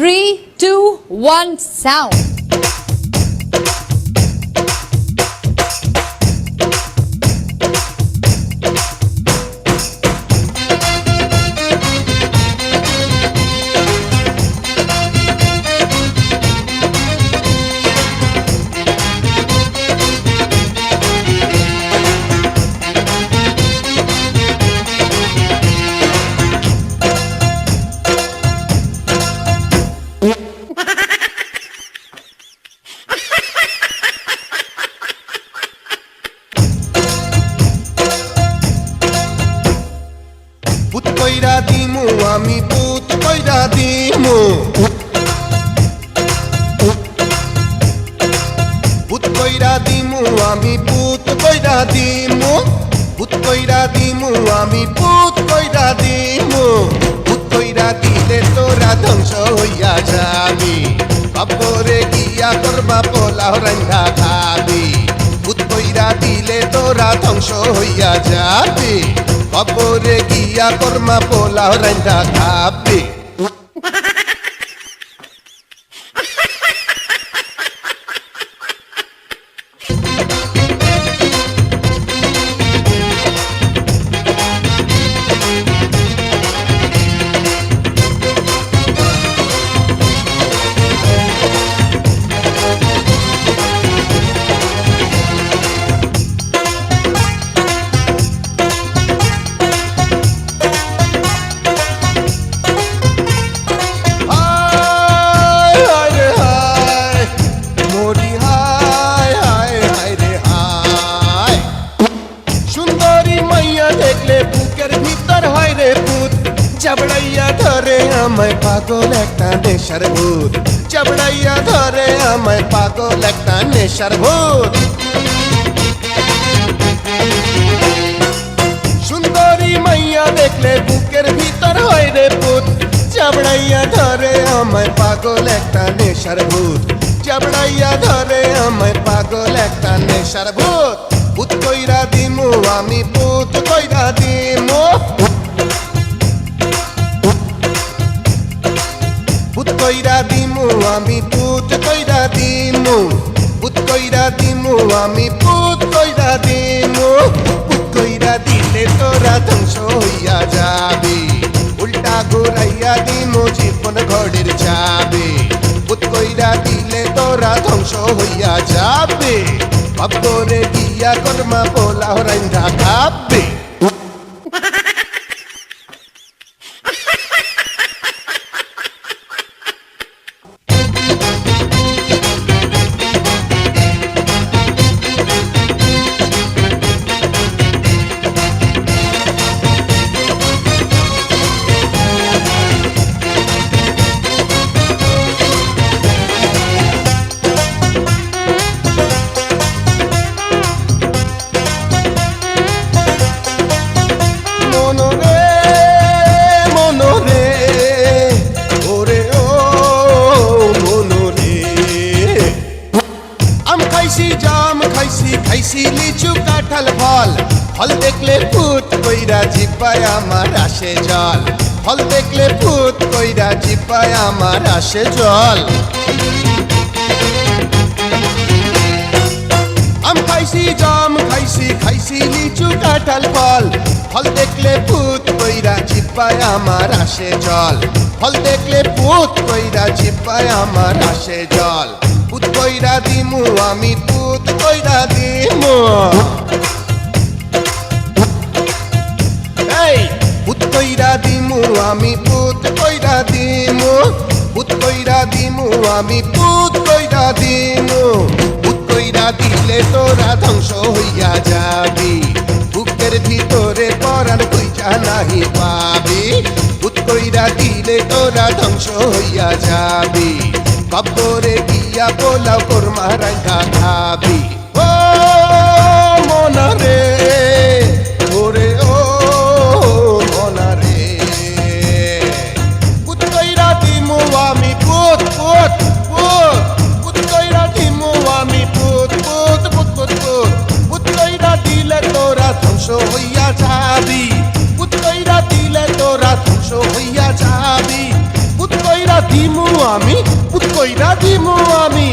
3, 2, 1, sound. ভূত কইরা দিমু আমি ভূত কইরা দিমু ভূত কইরা দিমু আমি ভূত কইরা দিমু ভূত কইরা দিমু আমি ভূত কইরা দিমু ভূত কইরা দিলে তোরা ধ্বংস হইয়া যাবি কবরে গিয়া করবা পোলাও রান্ধা খাবি ভূত কইরা দিলে তোরা ধ্বংস হইয়া যাবি কবরে গিয়া কর্মা পোলাও রান্ধা খাবি চাবড়াইয়া ধরে আমায় পাগল একটা নেশার ভূত চাবড়াইয়া ধরে আমায় পাগল একটা নেশার ভূত সুন্দরী মাইয়া দেখলে বুকের ভিতর হয় রে ভূত চাবড়াইয়া ধরে আমায় পাগল একটা নেশার ভূত চাবড়াইয়া ধরে আমায় পাগল একটা নেশার ভূত ভূত কইরা দিমু আমি ভূত কইরা দিমু ভূত কইরা দিমু আমি ভূত কইরা দিমু ভূত কইরা দিমু আমি ভূত কইরা দিমু ভূত কইরা দিলে তোরা ধ্বংস হইয়া যাবি উল্টা ঘুরাইয়া দিমু জীবন ঘড়ির যাবে ভূত কইরা দিলে তোরা ধ্বংস হইয়া যাবে কবরে গিয়া কর্মা পোলাও রান্ধা খাবে খাইছি লিচু কাঁঠাল ফল ফল দেখলে ভূত কইরা জিব্বায় আমার আসে জল ফল দেখলে ভূত কইরা জিব্বায় আমার আসে জল আম খাইছি জাম খাইছি লিচু কাঁঠাল ফল ফল দেখলে ভূত কইরা জিব্বায় আমার আসে জল ফল দেখলে ভূত কইরা জিব্বায় আমার আসে জল ভূত কইরা দিমু আমি ভূত কইরা দিমু এই ভূত কইরা দিমু আমি ভূত কইরা দিমু ভূত কইরা দিমু আমি ভূত কইরা দিমু ভূত কইরা দিলে তোরা ধ্বংস হইয়া যাবি বুকের ভিতরে পরাণ কইরা নাহি পাবি ভূত কইরা দিলে তোরা ধ্বংস হইয়া যাবি কবরে গিয়া পোলাও কোরমা রান্ধা খাবি ও মনা রে ওরে ও মনা রে ভূত কইরা দিমু আমি ভূত ভূত ভূত ভূত কইরা দিমু আমি ভূত ভূত ভূত ভূত ভূত ভূত কইরা দিলে তোরা ধ্বংস হইয়া যাবি ভূত কইরা দিলে তোরা ধ্বংস হইয়া যাবি ভূত কইরা কইরা দিমু আমি, পুত কইরা দিমু আমি,